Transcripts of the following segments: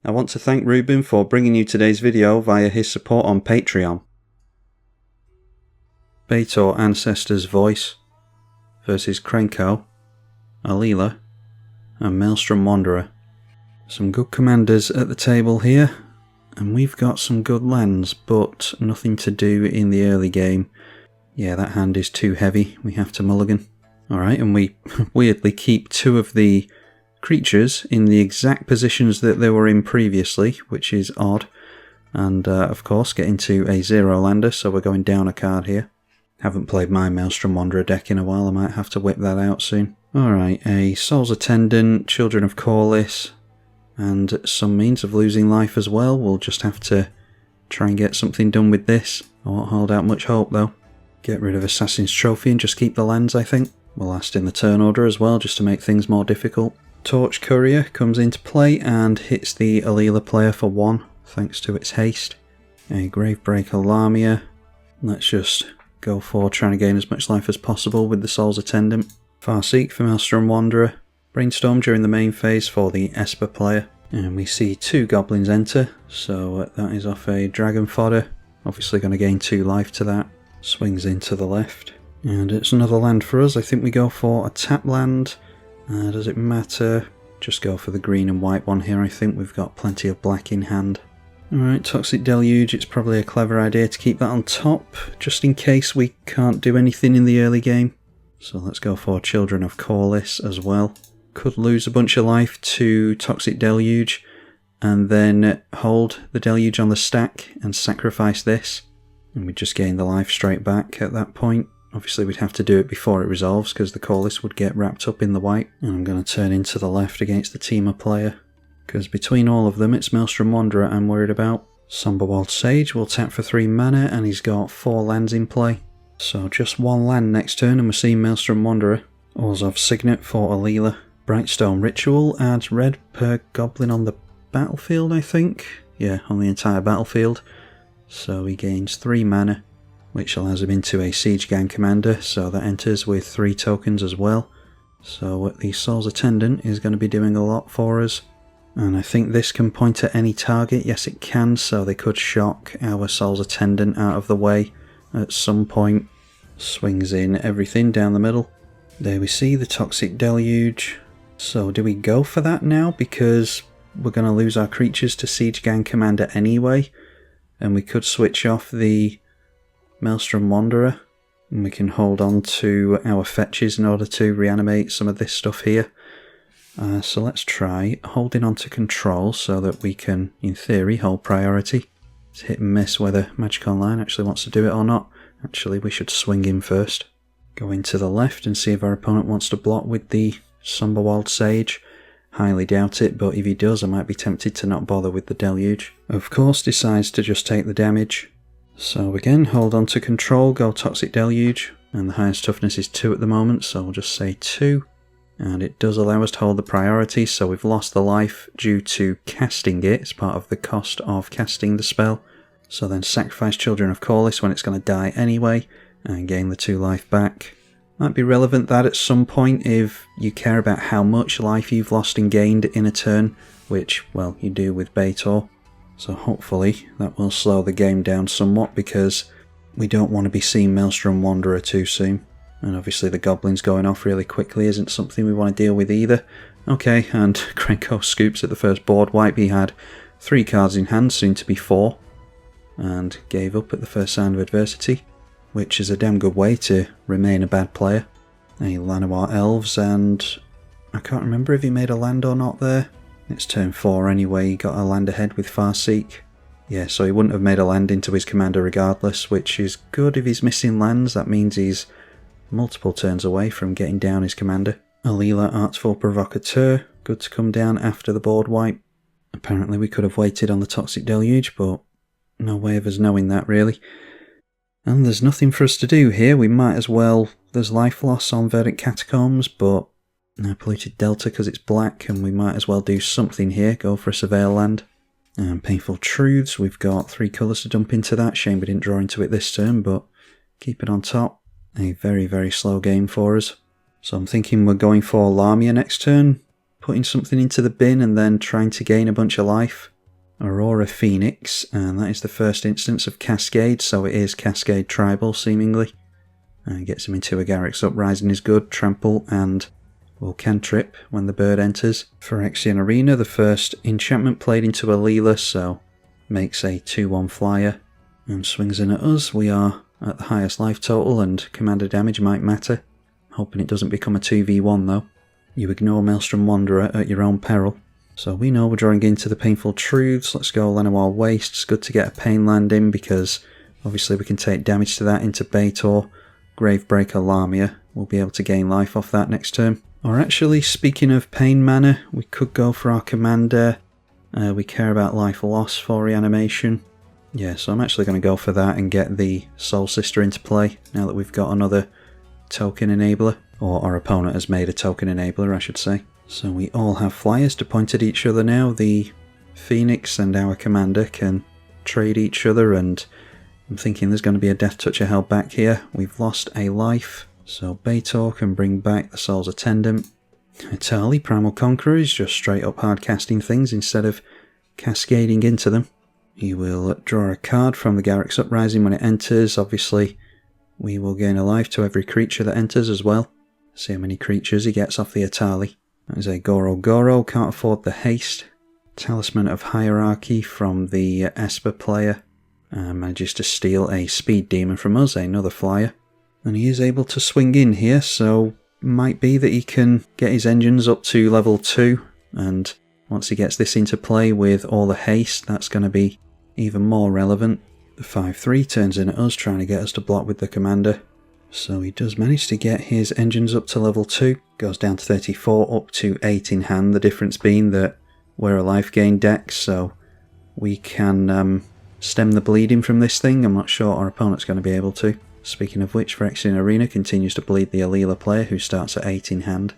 I want to thank Ruben for bringing you today's video via his support on Patreon. Betor Ancestor's Voice versus Krenko, Alila, and Maelstrom Wanderer. Some good commanders at the table here, and we've got some good lands, but nothing to do in the early game. Yeah, that hand is too heavy, we have to mulligan. Alright, and we weirdly keep two of the creatures in the exact positions that they were in previously, which is odd. And of course get into a zero lander, so we're going down a card here. Haven't played my Maelstrom Wanderer deck in a while, I might have to whip that out soon. Alright, a Soul's Attendant, Children of Corliss, and some means of losing life as well. We'll just have to try and get something done with this. I won't hold out much hope though. Get rid of Assassin's Trophy and just keep the lands, I think. We'll last in the turn order as well, just to make things more difficult. Torch Courier comes into play and hits the Alila player for 1, thanks to its haste. A Gravebreaker Lamia. Let's just go for trying to gain as much life as possible with the Soul's Attendant. Farseek for Maelstrom Wanderer. Brainstorm during the main phase for the Esper player. And we see 2 goblins enter, so that is off a Dragon Fodder. Obviously going to gain 2 life to that. Swings into the left. And it's another land for us. I think we go for a tap land. Does it matter? Just go for the green and white one here. I think we've got plenty of black in hand. Alright, Toxic Deluge. It's probably a clever idea to keep that on top, just in case we can't do anything in the early game. So let's go for Children of Corliss as well. Could lose a bunch of life to Toxic Deluge, and then hold the Deluge on the stack and sacrifice this. And we just gain the life straight back at that point. Obviously we'd have to do it before it resolves because the Corliss would get wrapped up in the white. And I'm going to turn into the left against the Teamer player, because between all of them it's Maelstrom Wanderer I'm worried about. Somberwald Sage will tap for 3 mana and he's got 4 lands in play. So just 1 land next turn and we're seeing Maelstrom Wanderer. Orzhov Signet for Alila. Brightstone Ritual adds red per goblin on the battlefield, I think. Yeah, on the entire battlefield. So he gains 3 mana, which allows him into a Siege Gang Commander, so that enters with 3 tokens as well. So the Soul's Attendant is going to be doing a lot for us. And I think this can point at any target. Yes, it can, so they could shock our Soul's Attendant out of the way at some point. Swings in everything down the middle. There we see the Toxic Deluge. So do we go for that now? Because we're going to lose our creatures to Siege Gang Commander anyway. And we could switch off the Maelstrom Wanderer, and we can hold on to our fetches in order to reanimate some of this stuff here. So let's try holding on to control so that we can, in theory, hold priority. It's hit and miss whether Magic Online actually wants to do it or not. Actually, we should swing in first. Go into the left and see if our opponent wants to block with the Somberwald Sage. Highly doubt it, but if he does, I might be tempted to not bother with the Deluge. Of course, decides to just take the damage. So again, hold on to control, go Toxic Deluge, and the highest toughness is 2 at the moment, so we'll just say 2. And it does allow us to hold the priority, so we've lost the life due to casting it. It's part of the cost of casting the spell. So then sacrifice Children of Corliss when it's going to die anyway, and gain the 2 life back. Might be relevant that at some point if you care about how much life you've lost and gained in a turn, which, well, you do with Betor. So hopefully that will slow the game down somewhat, because we don't want to be seeing Maelstrom Wanderer too soon. And obviously the goblins going off really quickly isn't something we want to deal with either. Okay, and Krenko scoops at the first board wipe. He had 3 cards in hand, soon to be 4, and gave up at the first sign of adversity, which is a damn good way to remain a bad player. A Llanowar Elves, and I can't remember if he made a land or not there. It's turn 4 anyway, he got a land ahead with Farseek. Yeah, so he wouldn't have made a land into his commander regardless, which is good if he's missing lands. That means he's multiple turns away from getting down his commander. Alila Artful Provocateur, good to come down after the board wipe. Apparently we could have waited on the Toxic Deluge, but no way of us knowing that really. And there's nothing for us to do here. We might as well... There's life loss on Verdant Catacombs, but no Polluted Delta because it's black, and we might as well do something here. Go for a Surveil land. And Painful Truths, we've got 3 colours to dump into that. Shame we didn't draw into it this turn, but keep it on top. A very, very slow game for us. So I'm thinking we're going for Lamia next turn, putting something into the bin and then trying to gain a bunch of life. Aurora Phoenix, and that is the first instance of Cascade, so it is Cascade Tribal, seemingly. And gets him into a Garruk's Uprising is good, Trample, and will cantrip when the bird enters. Phyrexian Arena, the first enchantment played into a Leela, so makes a 2-1 flyer. And swings in at us. We are at the highest life total, and commander damage might matter. Hoping it doesn't become a 2v1 though. You ignore Maelstrom Wanderer at your own peril. So we know we're drawing into the Painful Truths. Let's go Llanowar Wastes. Good to get a Pain land in, because obviously we can take damage to that into Betor. Gravebreaker Lamia. We'll be able to gain life off that next turn. Or actually, speaking of Pain mana, we could go for our commander. We care about life loss for reanimation. Yeah, so I'm actually going to go for that and get the Soul Sister into play, now that we've got another token enabler. Or our opponent has made a token enabler, I should say. So we all have flyers to point at each other now. The Phoenix and our commander can trade each other, and I'm thinking there's going to be a Death Toucher held back here. We've lost a life, so Betor can bring back the Soul's Attendant. Etali, Primal Conqueror, is just straight up hard casting things instead of cascading into them. He will draw a card from the Garruk's Uprising when it enters. Obviously, we will gain a life to every creature that enters as well. See how many creatures he gets off the Etali. That is a Goro Goro, can't afford the haste. Talisman of Hierarchy from the Esper player. Manages to steal a Speed Demon from us, another flyer. And he is able to swing in here, so might be that he can get his engines up to level 2. And once he gets this into play with all the haste, that's going to be even more relevant. The 5-3 turns in at us, trying to get us to block with the commander. So he does manage to get his engines up to level 2. Goes down to 34, up to 8 in hand. The difference being that we're a life gain deck, so we can stem the bleeding from this thing. I'm not sure our opponent's going to be able to. Speaking of which, Phyrexian Arena continues to bleed the Alila player, who starts at 8 in hand.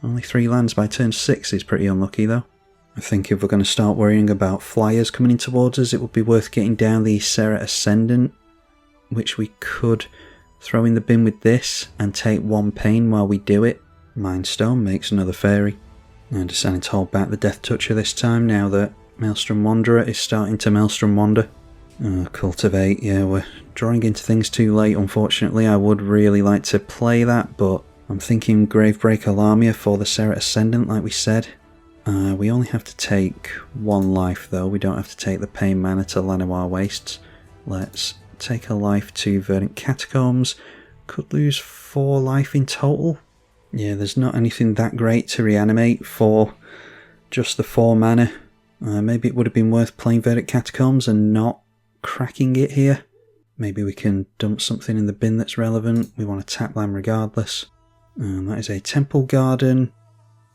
Only 3 lands by turn 6 is pretty unlucky though. I think if we're going to start worrying about flyers coming in towards us, it would be worth getting down the Serra Ascendant, which we could throw in the bin with this and take 1 pain while we do it. Mindstone makes another fairy. And deciding to hold back the Death Toucher this time, now that Maelstrom Wanderer is starting to Maelstrom Wander. Cultivate, yeah, we're drawing into things too late, unfortunately. I would really like to play that, but I'm thinking Gravebreaker Lamia for the Serra Ascendant, like we said. We only have to take 1 life though, we don't have to take the Pain mana to Llanowar Wastes. Let's take a life to Verdant Catacombs. Could lose 4 life in total. Yeah, there's not anything that great to reanimate for just the 4 mana. Maybe it would have been worth playing Verdant Catacombs and not cracking it here. Maybe we can dump something in the bin that's relevant. We want to tap land regardless. That is a Temple Garden.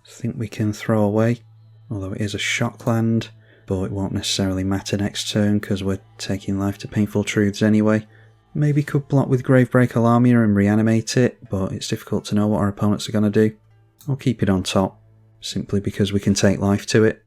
I think we can throw away, although it is a shock land, but it won't necessarily matter next turn because we're taking life to Painful Truths anyway. Maybe could block with Gravebreaker Lamia and reanimate it, but it's difficult to know what our opponents are going to do. I'll keep it on top, simply because we can take life to it.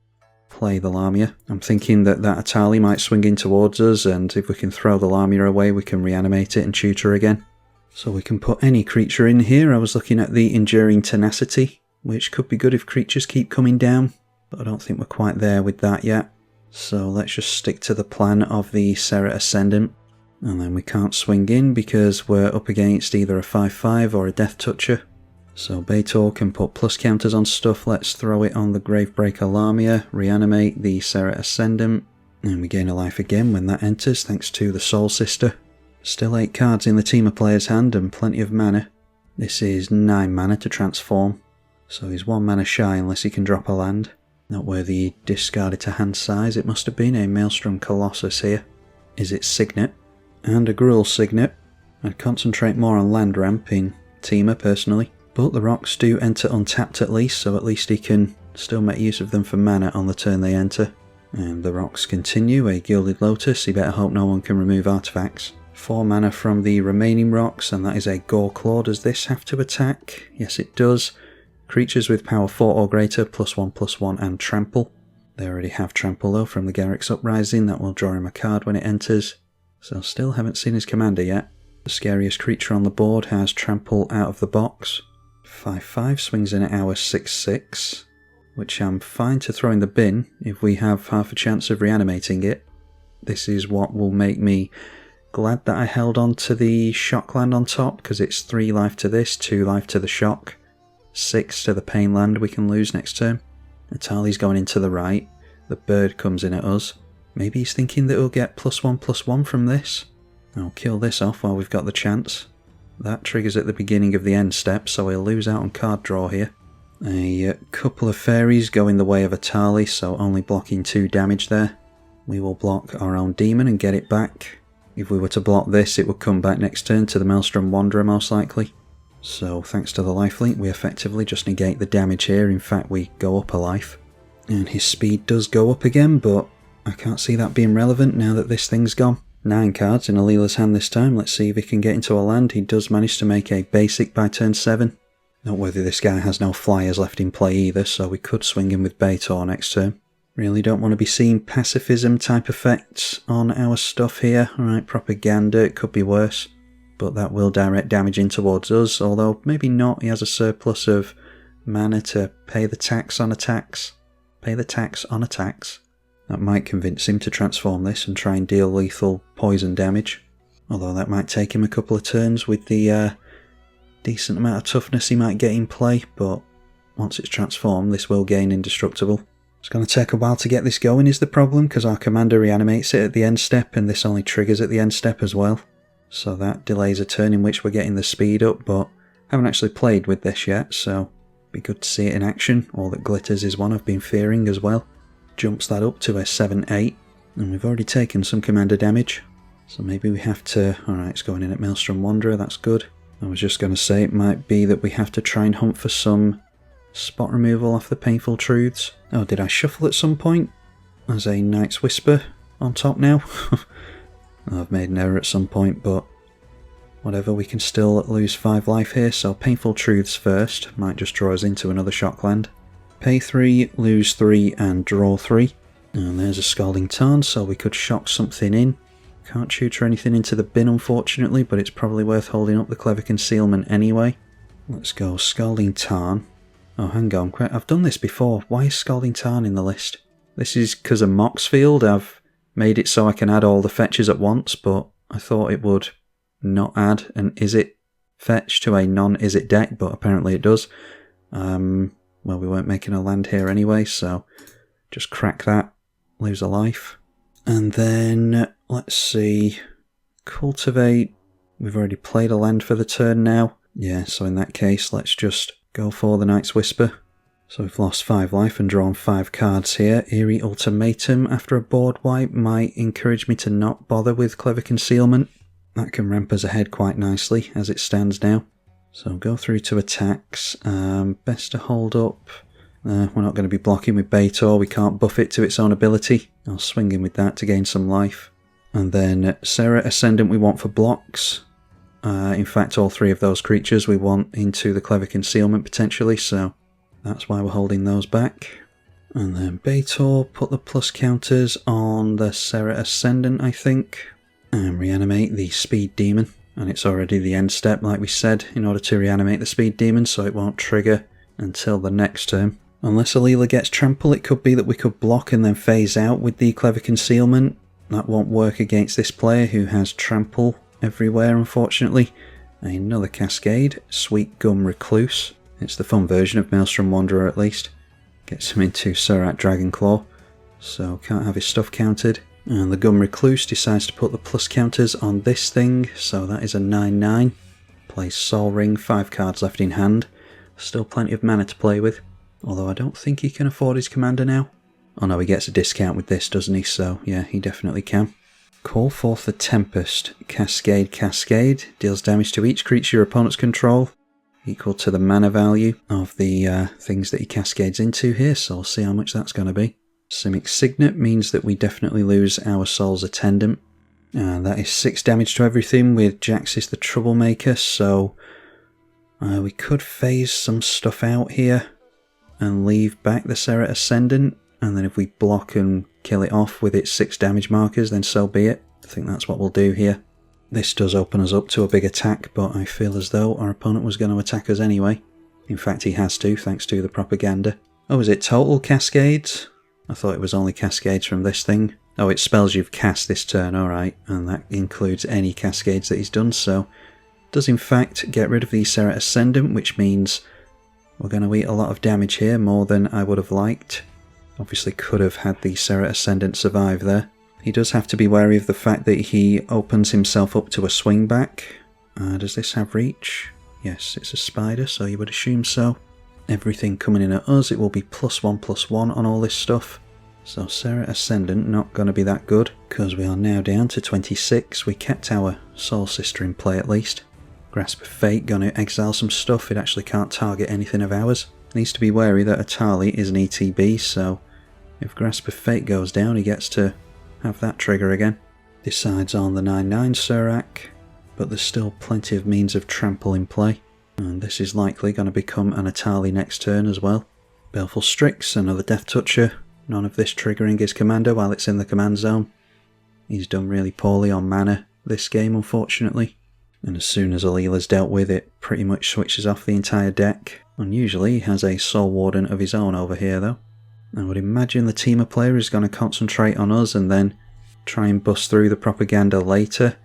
Play the Lamia. I'm thinking that Etali might swing in towards us, and if we can throw the Lamia away, we can reanimate it and tutor again. So we can put any creature in here. I was looking at the Enduring Tenacity, which could be good if creatures keep coming down, but I don't think we're quite there with that yet. So let's just stick to the plan of the Serra Ascendant. And then we can't swing in because we're up against either a 5-5 or a Death Toucher. So Betor can put plus counters on stuff. Let's throw it on the Gravebreaker Lamia, reanimate the Serra Ascendant, and we gain a life again when that enters thanks to the Soul Sister. Still 8 cards in the Teamer player's hand and plenty of mana. This is 9 mana to transform, so he's 1 mana shy unless he can drop a land. Not worthy discarded to hand size. It must have been a Maelstrom Colossus here. Is it Signet? And a Gruul Signet. I'd concentrate more on land ramp in Teamer personally. But the rocks do enter untapped at least, so at least he can still make use of them for mana on the turn they enter. And the rocks continue, a Gilded Lotus, he better hope no one can remove artifacts. 4 mana from the remaining rocks, and that is a Goreclaw. Does this have to attack? Yes it does. Creatures with power 4 or greater, +1/+1 and trample. They already have trample though from the Garruk's Uprising, that will draw him a card when it enters. So still haven't seen his commander yet. The scariest creature on the board has trample out of the box. 5-5 swings in at our 6-6. which I'm fine to throw in the bin if we have half a chance of reanimating it. This is what will make me glad that I held on to the shock land on top, because it's 3 life to this, 2 life to the shock, 6 to the pain land we can lose next turn. Natali's going into the right, the bird comes in at us. Maybe he's thinking that we'll get +1/+1 from this. I'll kill this off while we've got the chance. That triggers at the beginning of the end step, so we'll lose out on card draw here. A couple of fairies go in the way of Atali, so only blocking 2 damage there. We will block our own demon and get it back. If we were to block this, it would come back next turn to the Maelstrom Wanderer most likely. So thanks to the lifelink, we effectively just negate the damage here. In fact, we go up a life. And his speed does go up again, but I can't see that being relevant now that this thing's gone. 9 cards in Alila's hand this time. Let's see if he can get into a land. He does manage to make a basic by turn 7. Noteworthy this guy has no flyers left in play either, so we could swing him with Betor next turn. Really don't want to be seeing pacifism type effects on our stuff here. Alright, propaganda, it could be worse. But that will direct damage in towards us, although maybe not. He has a surplus of mana to pay the tax on attacks. Pay the tax on attacks. That might convince him to transform this and try and deal lethal poison damage. Although that might take him a couple of turns with the decent amount of toughness he might get in play, but once it's transformed, this will gain indestructible. It's going to take a while to get this going is the problem, because our commander reanimates it at the end step, and this only triggers at the end step as well. So that delays a turn in which we're getting the speed up, but I haven't actually played with this yet, so be good to see it in action. All that glitters is one I've been fearing as well. Jumps that up to a 7-8, and we've already taken some commander damage, so maybe we have to... Alright, it's going in at Maelstrom Wanderer, that's good. I was just going to say it might be that we have to try and hunt for some spot removal off the Painful Truths. Oh, did I shuffle at some point? There's a Knight's Whisper on top now. I've made an error at some point, but whatever, we can still lose 5 life here, so Painful Truths first, might just draw us into another shock land. Pay 3, lose 3 and draw 3. And there's a Scalding Tarn, so we could shock something in. Can't tutor anything into the bin unfortunately, but it's probably worth holding up the Clever Concealment anyway. Let's go Scalding Tarn. Oh, hang on, I've done this before. Why is Scalding Tarn in the list? This is because of Moxfield. I've made it so I can add all the fetches at once, but I thought it would not add an Izzet fetch to a non-Izzet deck, but apparently it does. Well, we weren't making a land here anyway, so just crack that, lose a life. And then, let's see, cultivate. We've already played a land for the turn now. Yeah, so in that case, let's just go for the Knight's Whisper. So we've lost 5 life and drawn 5 cards here. Eerie Ultimatum after a board wipe might encourage me to not bother with Clever Concealment. That can ramp us ahead quite nicely as it stands now. So go through to attacks. Best to hold up. We're not going to be blocking with Betor. We can't buff it to its own ability. I'll swing in with that to gain some life. And then Serra Ascendant we want for blocks. In fact, all 3 of those creatures we want into the Clever Concealment potentially, so that's why we're holding those back. And then Betor, put the plus counters on the Serra Ascendant, I think. And reanimate the Speed Demon. And it's already the end step, like we said, in order to reanimate the Speed Demon, so it won't trigger until the next turn. Unless Alila gets Trample, it could be that we could block and then phase out with the Clever Concealment. That won't work against this player who has Trample everywhere, unfortunately. Another Cascade, Sweet Gum Recluse. It's the fun version of Maelstrom Wanderer at least. Gets him into Surat Dragonclaw, so can't have his stuff counted. And the Gum Recluse decides to put the plus counters on this thing, so that is a 9-9. Plays Sol Ring, 5 cards left in hand. Still plenty of mana to play with, although I don't think he can afford his commander now. Oh no, he gets a discount with this, doesn't he? So yeah, he definitely can. Call forth the Tempest. Cascade, Cascade. Deals damage to each creature your opponents control, equal to the mana value of the things that he cascades into here, so we'll see how much that's going to be. Simic Signet means that we definitely lose our Soul's Attendant. And that is 6 damage to everything with Jaxis the Troublemaker, so we could phase some stuff out here and leave back the Serra Ascendant, and then if we block and kill it off with its 6 damage markers, then so be it. I think that's what we'll do here. This does open us up to a big attack, but I feel as though our opponent was going to attack us anyway. In fact, he has to, thanks to the propaganda. Oh, is it total cascades? I thought it was only cascades from this thing. Oh, it's spells you've cast this turn, alright. And that includes any cascades that he's done, so... does in fact get rid of the Serra Ascendant, which means we're going to eat a lot of damage here, more than I would have liked. Obviously could have had the Serra Ascendant survive there. He does have to be wary of the fact that he opens himself up to a swing back. Does this have reach? Yes, it's a spider, so you would assume so. Everything coming in at us, it will be +1/+1 on all this stuff. So Serra Ascendant not going to be that good, because we are now down to 26. We kept our Soul Sister in play at least. Grasp of Fate going to exile some stuff. It actually can't target anything of ours. Needs to be wary that Atali is an ETB, so if Grasp of Fate goes down, he gets to have that trigger again. Decides on the 9/9 Surak, but there's still plenty of means of trample in play. And this is likely going to become an Atali next turn as well. Baleful Strix, another Death Toucher. None of this triggering his commander while it's in the command zone. He's done really poorly on mana this game, unfortunately. And as soon as Alila's dealt with, it pretty much switches off the entire deck. Unusually, he has a Soul Warden of his own over here though. I would imagine the Temur player is going to concentrate on us and then try and bust through the propaganda later.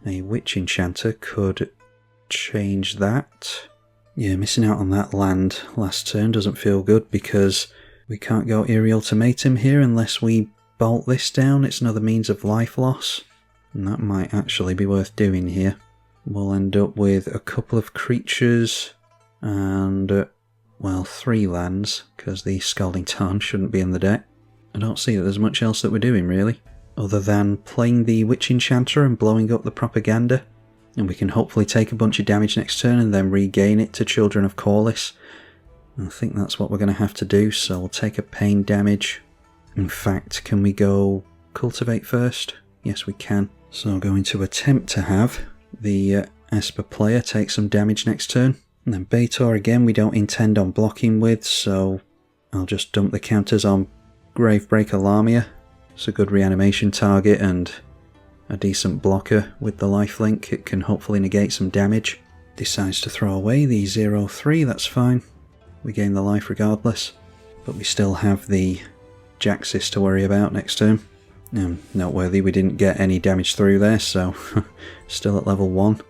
A Witch Enchanter could change that. Yeah, missing out on that land last turn doesn't feel good because we can't go Eerie Ultimatum here unless we bolt this down. It's another means of life loss, and that might actually be worth doing here. We'll end up with a couple of creatures and, well, 3 lands, because the Scalding Tarn shouldn't be in the deck. I don't see that there's much else that we're doing, really, other than playing the Witch Enchanter and blowing up the propaganda. And we can hopefully take a bunch of damage next turn and then regain it to Children of Corliss. I think that's what we're going to have to do, so we'll take a pain damage. In fact, can we go Cultivate first? Yes, we can. So I'm going to attempt to have the Esper player take some damage next turn. And then Betor again we don't intend on blocking with, so I'll just dump the counters on Gravebreaker Lamia. It's a good reanimation target and a decent blocker with the lifelink. It can hopefully negate some damage. Decides to throw away the 0/3, that's fine. We gain the life regardless. But we still have the Jaxis to worry about next turn. Noteworthy, we didn't get any damage through there, so still at level 1.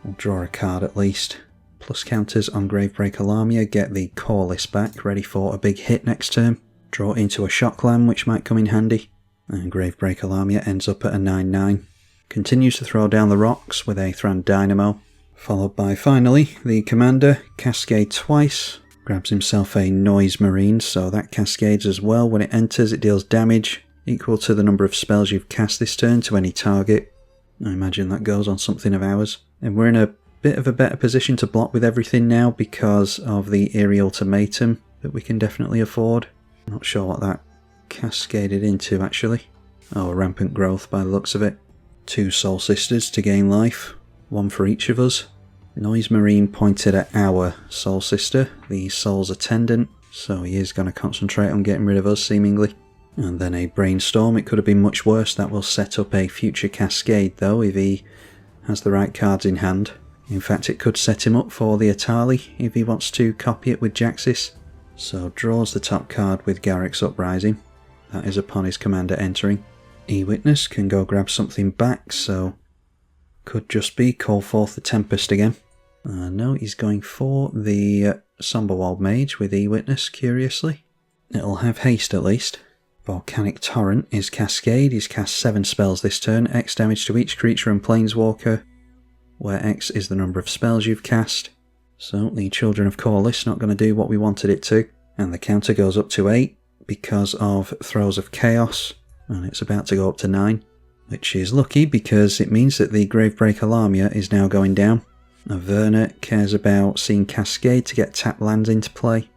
We'll draw a card at least. Plus counters on Gravebreaker Lamia, get the Corliss back, ready for a big hit next turn. Draw into a Shockland, which might come in handy. And Gravebreaker Lamia ends up at a 9/9. Continues to throw down the rocks with a Thran Dynamo. Followed by, finally, the Commander, Cascade twice. Grabs himself a Noise Marine, so that cascades as well. When it enters, it deals damage equal to the number of spells you've cast this turn to any target. I imagine that goes on something of ours. And we're in a bit of a better position to block with everything now because of the Eerie Ultimatum that we can definitely afford. Not sure what that cascaded into actually. Oh, a Rampant Growth by the looks of it. 2 Soul Sisters to gain life, 1 for each of us. Noise Marine pointed at our Soul Sister, the Soul's Attendant, so he is going to concentrate on getting rid of us seemingly. And then a Brainstorm, it could have been much worse. That will set up a future cascade though if he has the right cards in hand. In fact, it could set him up for the Atali if he wants to copy it with Jaxis. So draws the top card with Garruk's Uprising. That is upon his commander entering. E-Witness can go grab something back, so could just be call forth the Tempest again. No, he's going for the Somberwald Mage with E-Witness, curiously. It'll have haste at least. Volcanic Torrent is Cascade. He's cast 7 spells this turn, X damage to each creature and Planeswalker, where X is the number of spells you've cast. So the Children of Corliss not going to do what we wanted it to. And the counter goes up to 8 because of Throes of Chaos, and it's about to go up to 9. Which is lucky because it means that the Gravebreaker Lamia is now going down. Averna cares about seeing Cascade to get tapped lands into play.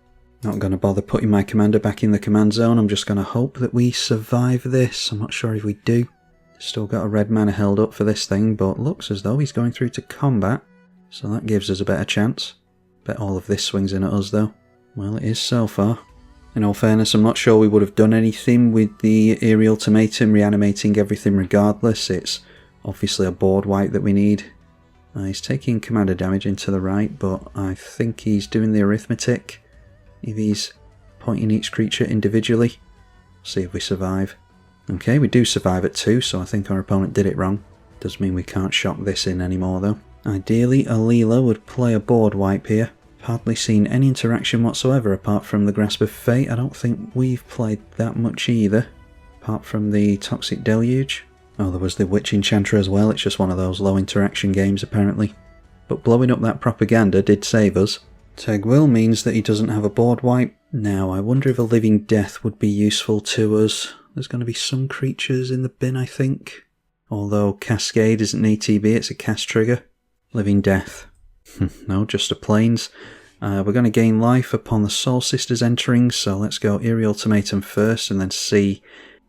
Not going to bother putting my commander back in the command zone. I'm just going to hope that we survive this. I'm not sure if we do. Still got a red mana held up for this thing, but looks as though he's going through to combat. So that gives us a better chance. Bet all of this swings in at us though. Well, it is so far. In all fairness, I'm not sure we would have done anything with the Eerie Ultimatum reanimating everything regardless. It's obviously a board wipe that we need. He's taking commander damage into the right, but I think he's doing the arithmetic. If he's pointing each creature individually. See if we survive. Okay, we do survive at 2, so I think our opponent did it wrong. Does mean we can't shock this in anymore though. Ideally, Alila would play a board wipe here. Hardly seen any interaction whatsoever apart from the Grasp of Fate. I don't think we've played that much either, apart from the Toxic Deluge. Oh, there was the Witch Enchanter as well. It's just one of those low interaction games apparently. But blowing up that propaganda did save us. Teg Will means that he doesn't have a board wipe. Now, I wonder if a Living Death would be useful to us. There's going to be some creatures in the bin, I think. Although Cascade isn't an ETB, it's a cast trigger. Living Death. No, just a Plains. We're going to gain life upon the Soul Sisters entering, so let's go Eerie Ultimatum first and then see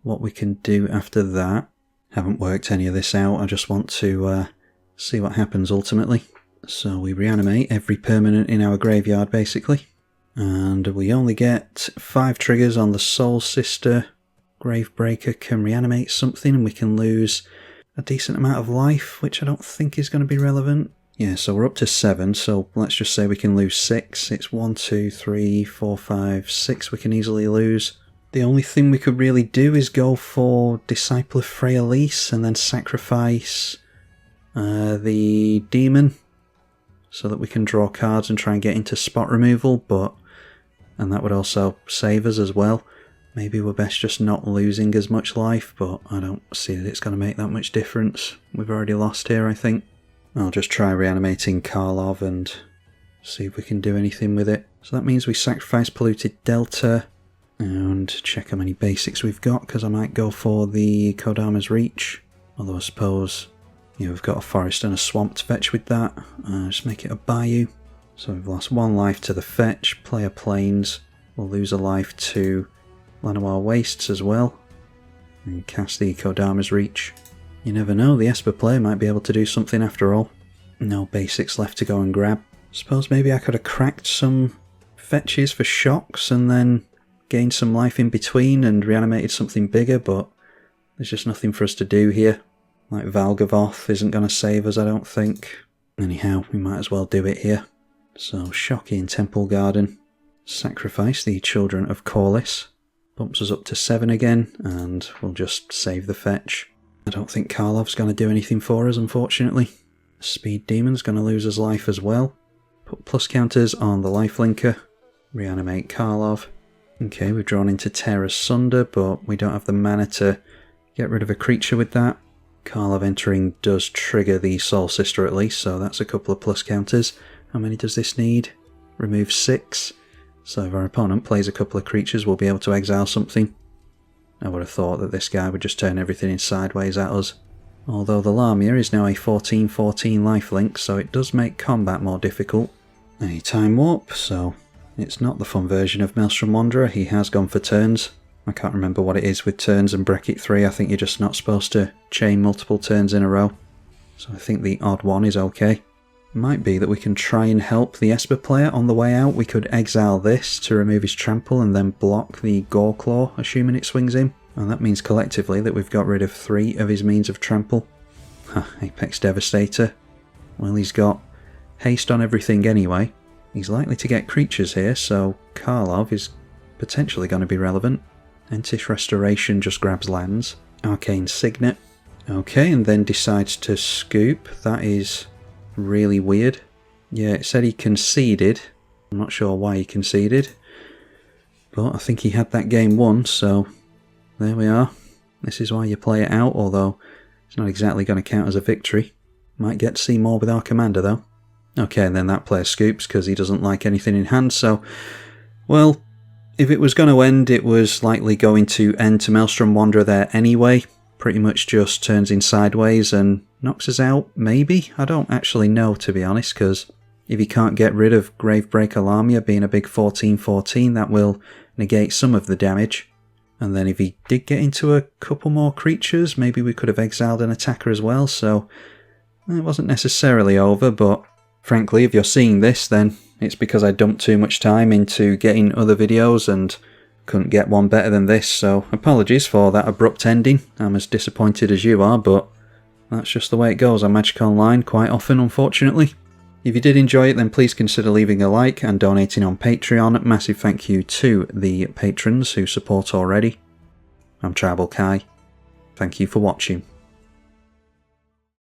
what we can do after that. Haven't worked any of this out, I just want to see what happens ultimately. So we reanimate every permanent in our graveyard basically. And we only get 5 triggers on the Soul Sister. Gravebreaker can reanimate something and we can lose a decent amount of life, which I don't think is going to be relevant. Yeah, so we're up to 7, so let's just say we can lose 6. It's 1, 2, 3, 4, 5, 6 we can easily lose. The only thing we could really do is go for Disciple of Freyalise and then sacrifice the Demon so that we can draw cards and try and get into spot removal, and that would also save us as well. Maybe we're best just not losing as much life, but I don't see that it's going to make that much difference. We've already lost here, I think. I'll just try reanimating Karlov and see if we can do anything with it. So that means we sacrifice Polluted Delta and check how many basics we've got, because I might go for the Kodama's Reach. Although I suppose, yeah, we've got a forest and a swamp to fetch with that. Just make it a bayou. So we've lost 1 life to the fetch, play a Plains. We'll lose a life to Llanowar Wastes as well. And cast the Kodama's Reach. You never know, the Esper player might be able to do something after all. No basics left to go and grab. Suppose maybe I could have cracked some fetches for shocks and then gained some life in between and reanimated something bigger, but there's just nothing for us to do here. Like Valgavoth isn't going to save us, I don't think. Anyhow, we might as well do it here. So, Shocky in Temple Garden. Sacrifice the Children of Corliss. Bumps us up to 7 again, and we'll just save the fetch. I don't think Karlov's going to do anything for us, unfortunately. Speed Demon's going to lose his life as well. Put plus counters on the Lifelinker. Reanimate Karlov. Okay, we've drawn into Tear Asunder, but we don't have the mana to get rid of a creature with that. Karlov entering does trigger the Soul Sister at least, so that's a couple of plus counters. How many does this need? Remove 6. So if our opponent plays a couple of creatures, we'll be able to exile something. I would have thought that this guy would just turn everything in sideways at us. Although the Lamia is now a 14/14 lifelink, so it does make combat more difficult. A Time Warp, so it's not the fun version of Maelstrom Wanderer. He has gone for turns. I can't remember what it is with turns and Bracket 3. I think you're just not supposed to chain multiple turns in a row. So I think the odd one is okay. Might be that we can try and help the Esper player on the way out. We could exile this to remove his trample and then block the Goreclaw, assuming it swings him. And that means collectively that we've got rid of 3 of his means of trample. Apex Devastator. Well, he's got haste on everything anyway. He's likely to get creatures here, so Karlov is potentially going to be relevant. Entish Restoration just grabs lands. Arcane Signet. Okay, and then decides to scoop. That is really weird. Yeah, it said he conceded. I'm not sure why he conceded, but I think he had that game won, so there we are. This is why you play it out, although it's not exactly going to count as a victory. Might get to see more with our commander though. Okay, and then that player scoops because he doesn't like anything in hand, so, well, if it was going to end, it was likely going to end to Maelstrom Wanderer there anyway. Pretty much just turns in sideways and knocks us out, maybe? I don't actually know, to be honest, because if he can't get rid of Gravebreaker Lamia being a big 14/14, that will negate some of the damage. And then if he did get into a couple more creatures, maybe we could have exiled an attacker as well, so it wasn't necessarily over, but frankly, if you're seeing this, then it's because I dumped too much time into getting other videos and couldn't get one better than this, so apologies for that abrupt ending. I'm as disappointed as you are, but that's just the way it goes on Magic Online quite often, unfortunately. If you did enjoy it, then please consider leaving a like and donating on Patreon. Massive thank you to the patrons who support already. I'm tribalkai. Thank you for watching.